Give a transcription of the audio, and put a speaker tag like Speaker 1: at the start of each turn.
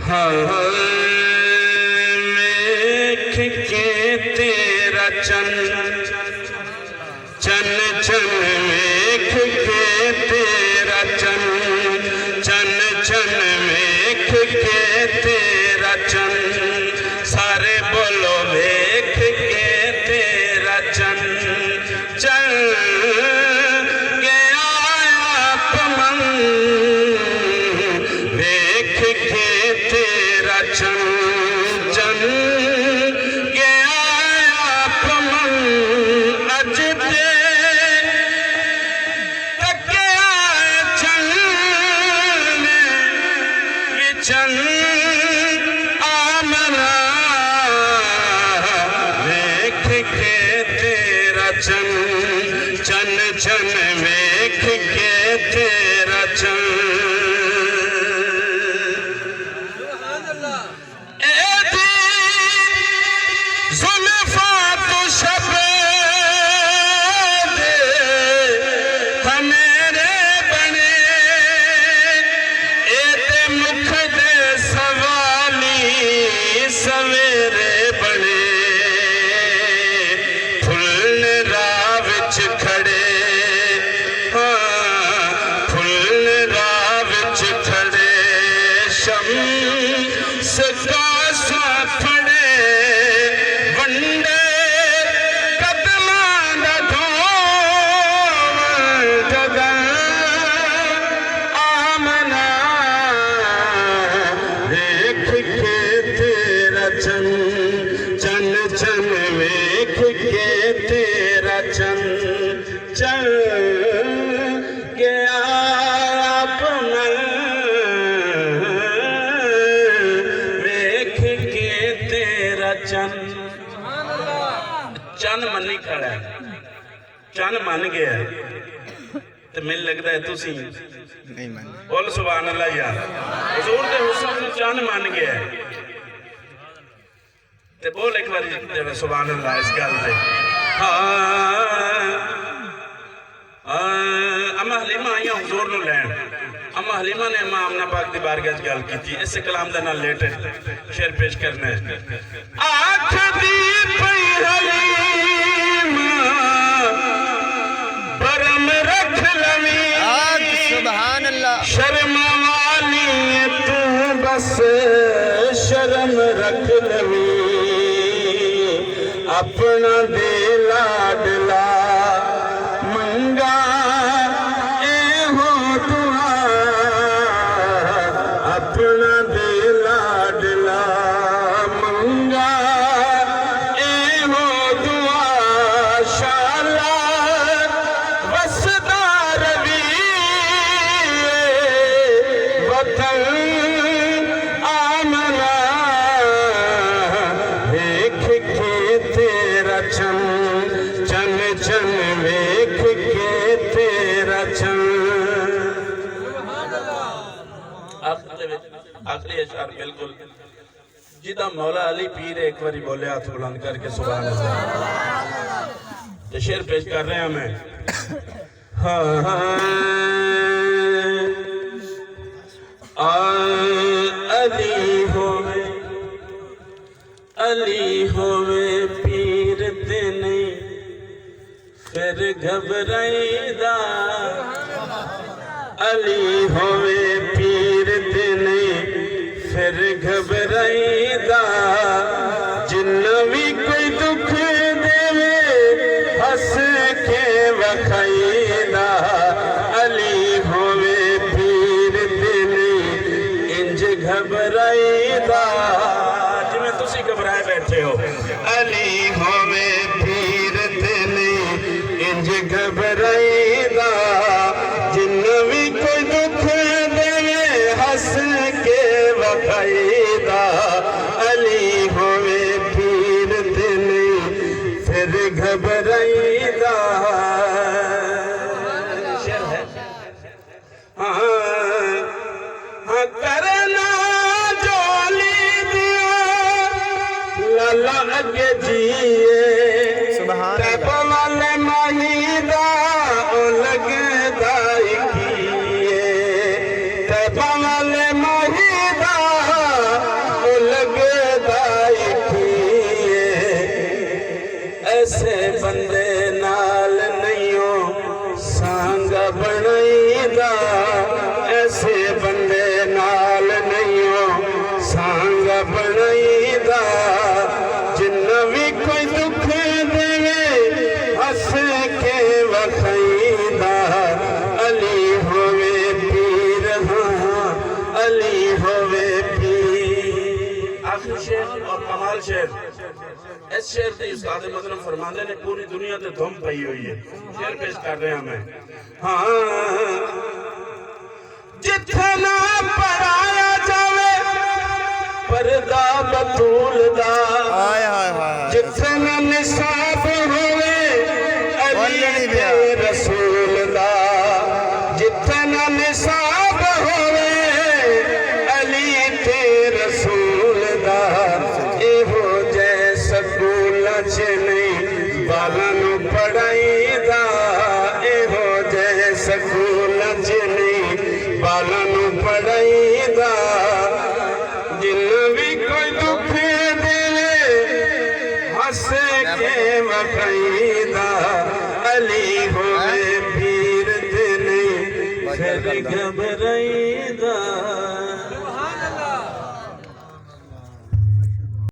Speaker 1: हाँ मेख के तेरा चन चन चन मेख के तेरा चन चन चन मेख के तेरा चन सारे बोलो मेख के तेरा चन चन गया पमन मेख के तेरा चन चन गया पमन अज दे तकिया चन चन आमना मेख के तेरा चन चन चन मेख के तेरा चन जुल्फा तो शब दे हमेरे बने एते मुख दे सवाली सवेरे बने फुल राह विच खड़े हाँ फुल राह विच खड़े शम्स का सा फड़े वंडे कदमां दा धोवण जगन आमना वेख के तेरा चन चन चन वेख के तेरा चन चल गया अपना वेख के तेरा चन चन मनी खड़ा है चन मन गया तो मैनूं लगता है तुसी
Speaker 2: नहीं मान
Speaker 1: बोल सुभान अल्लाह यार हुजूर दे हुस्न नूं चन मन गया ते बोल एक बार जरा सुभान अल्लाह इस गल ते अम्मा हलीमा आई हुजूर नूं लैण अम्मा हलीमा ने अम्मा आमना पाक दी बारगाह च गल कीती इस कलाम दा नाल लेट शेर पेश करना है आख दी पई हलीमा परम रख लवी
Speaker 2: सुभान अल्लाह
Speaker 1: शर्म वाली तू बस शर्म रख लवी अपना दे लाडला मंगा ए हो दुआ अपना दे लाडला मंगा ए हो दुआ शाला वसदा रवि वतन आमना वेख के तेरा चन चन चन वेख के तेरा चन आखिरी अशार बिल्कुल जिदा मौला अली पीर एक बारी बोले हाथ बुलंद करके सुभान अल्लाह ये शेर पेश कर रहे हैं हमें अली होवे पीर ते नहीं फिर घबराईदा अली होवे पीर ते नहीं फिर घबराईदा जिन्ना भी कोई दुख देवे हंस के वखाईदा अली होवे पीर ते नहीं इंज घबराईदा जिवें तुसी घबराए बैठे हो अली होवे पीर ते नहीं इंज घबराईदा जिन्ना भी कोई दुख देवे हंस के वखाईदा अली होवे पीर ते नहीं फिर घबराईदा हाँ करना जोली दिया लाला अगे जिए
Speaker 2: सुभान अल्लाह
Speaker 1: वाले माहीदा ओ लगदा होवे भी। आखिरी शेर और कमाल शेर, इस शेर की उस्ताद मोहतरम फरमाते ने पूरी दुनिया ते धुम पई हुई है। शेर पेश कर रहे हैं मैं। हाँ, जितना पढ़ाया जावे पर्दा बतूल दा,
Speaker 2: हाय हाय हाय।
Speaker 1: जितना निसाब होवे अली दे रसूल दा, जितना निसाब होवे अली ते रसूल दा, एहो जैसा स्कूल च नहीं बालन पढ़ाई दा, एहो जैसा स्कूल च नहीं बालन पढ़ाई दा, जिन भी कोई दुख देवे हंसे के वफाईदा, अली होवे पीर ते नहीं फिर घबराई